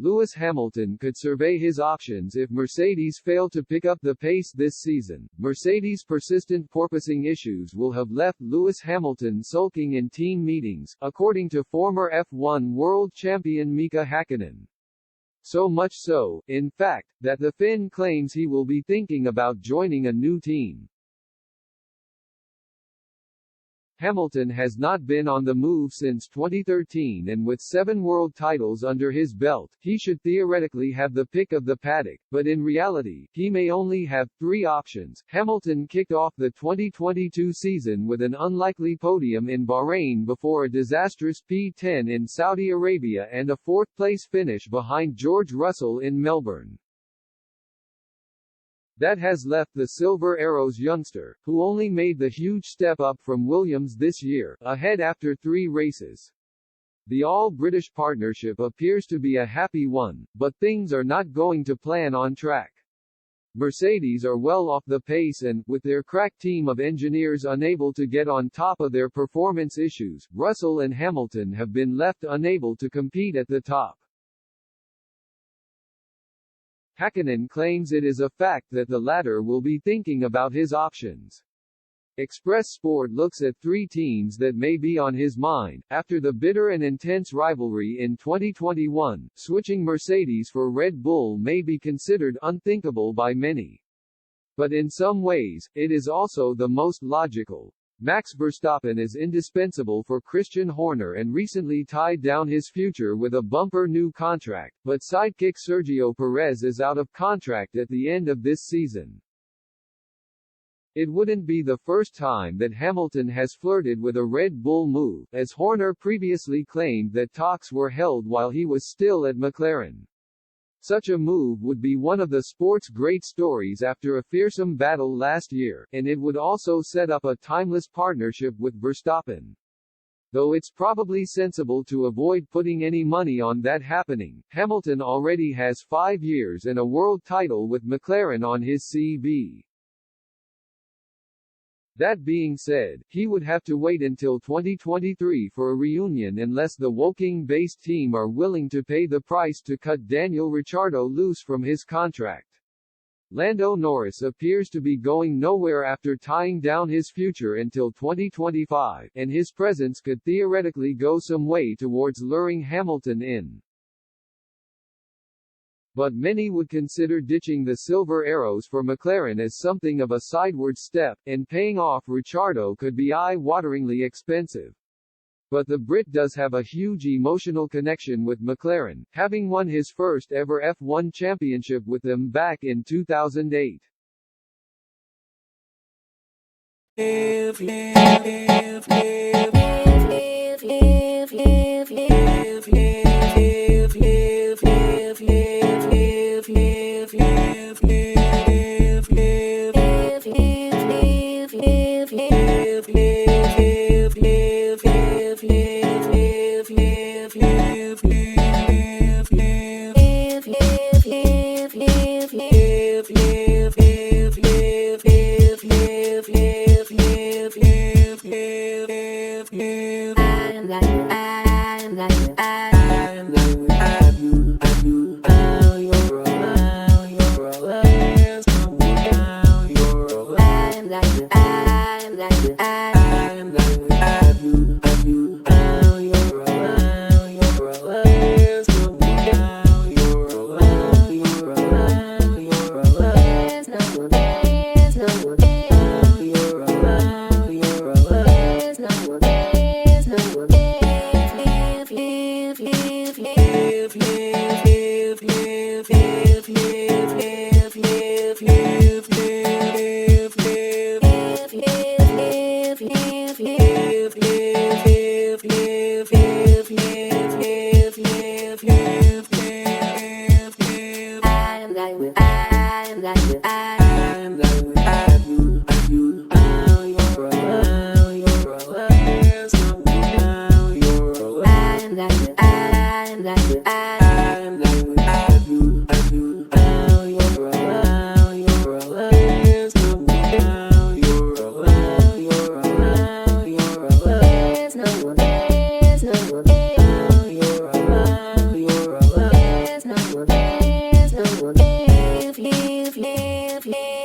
Lewis Hamilton could survey his options if Mercedes fail to pick up the pace this season. Mercedes' persistent porpoising issues will have left Lewis Hamilton sulking in team meetings, according to former F1 world champion Mika Hakkinen. So much so, in fact, that the Finn claims he will be thinking about joining a new team. Hamilton has not been on the move since 2013, and with 7 world titles under his belt, he should theoretically have the pick of the paddock, but in reality, he may only have 3 options. Hamilton kicked off the 2022 season with an unlikely podium in Bahrain before a disastrous P10 in Saudi Arabia and a 4th-place finish behind George Russell in Melbourne. That has left the Silver Arrows youngster, who only made the huge step up from Williams this year, ahead after 3 races. The all-British partnership appears to be a happy one, but things are not going to plan on track. Mercedes are well off the pace and, with their crack team of engineers unable to get on top of their performance issues, Russell and Hamilton have been left unable to compete at the top. Hakkinen claims it is a fact that the latter will be thinking about his options. Express Sport looks at 3 teams that may be on his mind. After the bitter and intense rivalry in 2021, switching Mercedes for Red Bull may be considered unthinkable by many. But in some ways, it is also the most logical. Max Verstappen is indispensable for Christian Horner and recently tied down his future with a bumper new contract, but sidekick Sergio Perez is out of contract at the end of this season. It wouldn't be the first time that Hamilton has flirted with a Red Bull move, as Horner previously claimed that talks were held while he was still at McLaren. Such a move would be one of the sport's great stories after a fearsome battle last year, and it would also set up a timeless partnership with Verstappen. Though it's probably sensible to avoid putting any money on that happening, Hamilton already has 5 years and a world title with McLaren on his CV. That being said, he would have to wait until 2023 for a reunion unless the Woking-based team are willing to pay the price to cut Daniel Ricciardo loose from his contract. Lando Norris appears to be going nowhere after tying down his future until 2025, and his presence could theoretically go some way towards luring Hamilton in. But many would consider ditching the Silver Arrows for McLaren as something of a sideward step, and paying off Ricciardo could be eye-wateringly expensive. But the Brit does have a huge emotional connection with McLaren, having won his first ever F1 championship with them back in 2008. There's no live, live, live, live, live.